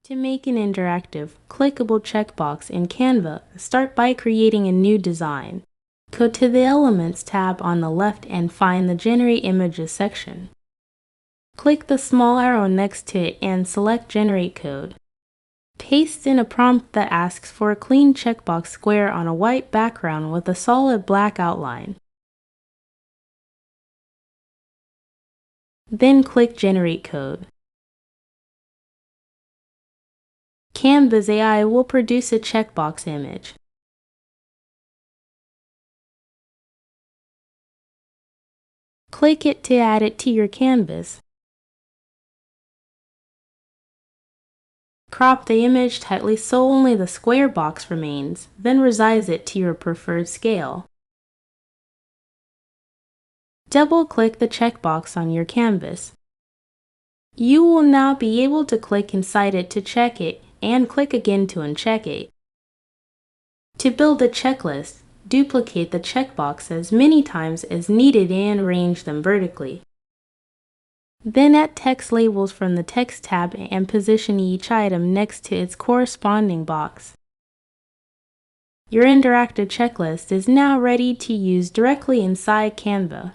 To make an interactive, clickable checkbox in Canva, start by creating a new design. Go to the Elements tab on the left and find the Generate Images section. Click the small arrow next to it and select Generate Code. Paste in a prompt that asks for a clean checkbox square on a white background with a solid black outline. Then click Generate Code. Canva's AI will produce a checkbox image. Click it to add it to your canvas. Crop the image tightly so only the square box remains, then resize it to your preferred scale. Double-click the checkbox on your canvas. You will now be able to click inside it to check it and click again to uncheck it. To build a checklist, duplicate the checkbox as many times as needed and arrange them vertically. Then add text labels from the Text tab and position each item next to its corresponding box. Your interactive checklist is now ready to use directly inside Canva.